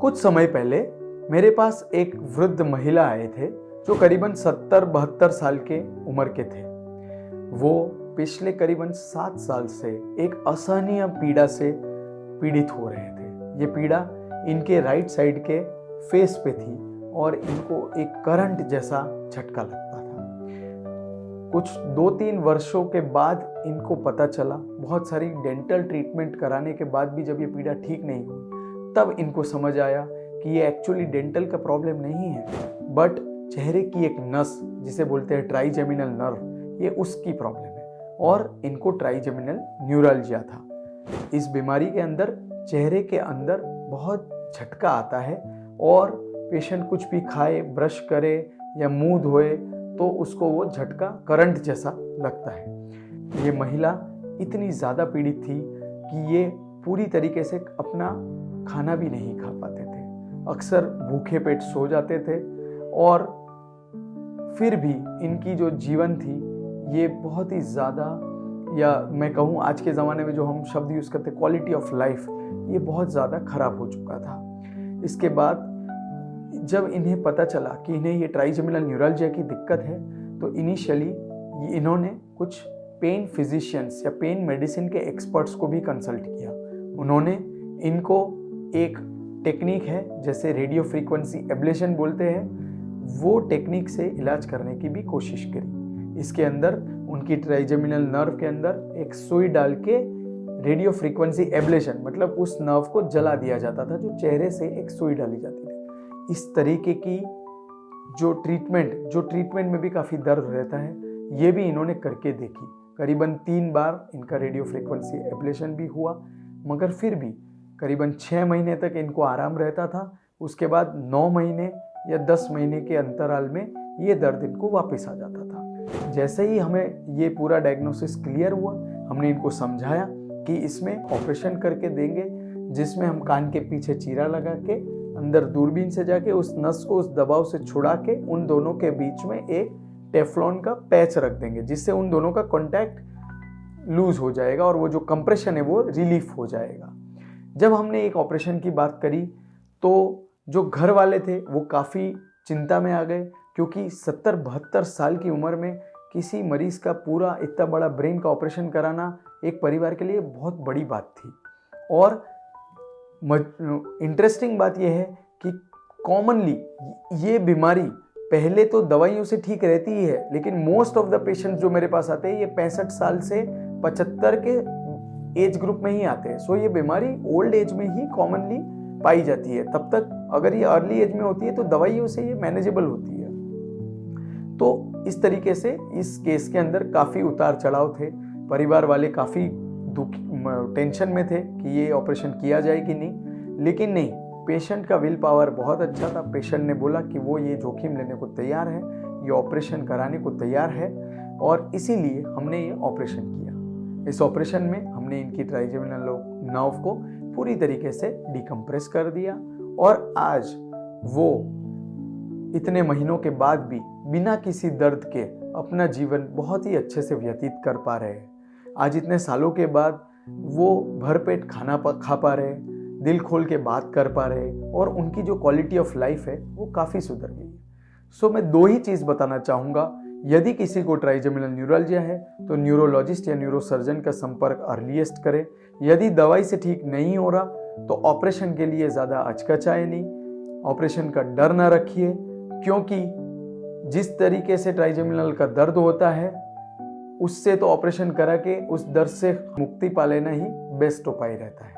कुछ समय पहले मेरे पास एक वृद्ध महिला आए थे जो करीबन 70-72 साल के उम्र के थे। वो पिछले करीबन 7 साल से एक असहनीय पीड़ा से पीड़ित हो रहे थे। ये पीड़ा इनके राइट साइड के फेस पे थी और इनको एक करंट जैसा झटका लगता था। कुछ 2-3 वर्षों के बाद इनको पता चला, बहुत सारी डेंटल ट्रीटमेंट कराने के बाद भी जब ये पीड़ा ठीक नहीं हुई, तब इनको समझ आया कि ये एक्चुअली डेंटल का प्रॉब्लम नहीं है, बट चेहरे की एक नस जिसे बोलते हैं ट्राइजेमिनल नर्व, ये उसकी प्रॉब्लम है और इनको ट्राइजेमिनल न्यूरल्जिया था। इस बीमारी के अंदर चेहरे के अंदर बहुत झटका आता है और पेशेंट कुछ भी खाए, ब्रश करे या मुंह धोए तो उसको वो झटका करंट जैसा लगता है। ये महिला इतनी ज़्यादा पीड़ित थी कि ये पूरी तरीके से अपना खाना भी नहीं खा पाते थे, अक्सर भूखे पेट सो जाते थे और फिर भी इनकी जो जीवन थी ये बहुत ही ज़्यादा, या मैं कहूँ आज के ज़माने में जो हम शब्द यूज़ करते क्वालिटी ऑफ लाइफ, ये बहुत ज़्यादा ख़राब हो चुका था। इसके बाद जब इन्हें पता चला कि इन्हें ये ट्राइजेमिनल न्यूरल्जिया की दिक्कत है, तो इनिशियली इन्होंने कुछ पेन फिजिशियंस या पेन मेडिसिन के एक्सपर्ट्स को भी कंसल्ट किया। उन्होंने इनको एक टेक्निक है जैसे रेडियो फ्रीक्वेंसी एब्लेशन बोलते हैं, वो टेक्निक से इलाज करने की भी कोशिश करी। इसके अंदर उनकी ट्राइजेमिनल नर्व के अंदर एक सुई डाल के रेडियो फ्रीक्वेंसी एब्लेशन, मतलब उस नर्व को जला दिया जाता था जो चेहरे से एक सुई डाली जाती थी। इस तरीके की जो ट्रीटमेंट में भी काफ़ी दर्द रहता है, ये भी इन्होंने करके देखी। करीबन 3 बार इनका रेडियो फ्रीक्वेंसी एब्लेशन भी हुआ, मगर फिर भी करीबन 6 महीने तक इनको आराम रहता था। उसके बाद 9 महीने या 10 महीने के अंतराल में ये दर्द इनको वापस आ जाता था। जैसे ही हमें ये पूरा डायग्नोसिस क्लियर हुआ, हमने इनको समझाया कि इसमें ऑपरेशन करके देंगे, जिसमें हम कान के पीछे चीरा लगा के अंदर दूरबीन से जाके उस नस को उस दबाव से छुड़ा के उन दोनों के बीच में एक टेफ्लॉन का पैच रख देंगे, जिससे उन दोनों का कॉन्टैक्ट लूज हो जाएगा और वो जो कंप्रेशन है वो रिलीफ हो जाएगा। जब हमने एक ऑपरेशन की बात करी तो जो घर वाले थे वो काफ़ी चिंता में आ गए, क्योंकि 70-72 साल की उम्र में किसी मरीज का पूरा इतना बड़ा ब्रेन का ऑपरेशन कराना एक परिवार के लिए बहुत बड़ी बात थी। और इंटरेस्टिंग बात यह है कि कॉमनली ये बीमारी पहले तो दवाइयों से ठीक रहती ही है, लेकिन मोस्ट ऑफ द पेशेंट्स जो मेरे पास आते हैं ये 65 साल से 75 के एज ग्रुप में ही आते हैं। सो ये बीमारी ओल्ड एज में ही कॉमनली पाई जाती है। तब तक अगर ये अर्ली एज में होती है तो दवाइयों से ये मैनेजेबल होती है। तो इस तरीके से इस केस के अंदर काफ़ी उतार चढ़ाव थे। परिवार वाले काफ़ी टेंशन में थे कि ये ऑपरेशन किया जाए कि नहीं, लेकिन नहीं, पेशेंट का विल पावर बहुत अच्छा था। पेशेंट ने बोला कि वो ये जोखिम लेने को तैयार है, ये ऑपरेशन कराने को तैयार है, और इसीलिए हमने ये ऑपरेशन किया। इस ऑपरेशन में हमने इनकी ट्राइजेमिनल नर्व को पूरी तरीके से डिकम्प्रेस कर दिया और आज वो इतने महीनों के बाद भी बिना किसी दर्द के अपना जीवन बहुत ही अच्छे से व्यतीत कर पा रहे हैं। आज इतने सालों के बाद वो भरपेट खाना खा पा रहे, दिल खोल के बात कर पा रहे और उनकी जो क्वालिटी ऑफ लाइफ है वो काफ़ी सुधर गई है। सो मैं 2 ही चीज़ बताना चाहूँगा। यदि किसी को ट्राइजेमिनल न्यूरल्जिया है तो न्यूरोलॉजिस्ट या न्यूरोसर्जन का संपर्क अर्लीस्ट करें। यदि दवाई से ठीक नहीं हो रहा तो ऑपरेशन के लिए ज़्यादा हचकचाए नहीं, ऑपरेशन का डर ना रखिए, क्योंकि जिस तरीके से ट्राइजेमिनल का दर्द होता है उससे तो ऑपरेशन करा के उस दर्द से मुक्ति पा लेना ही बेस्ट उपाय रहता है।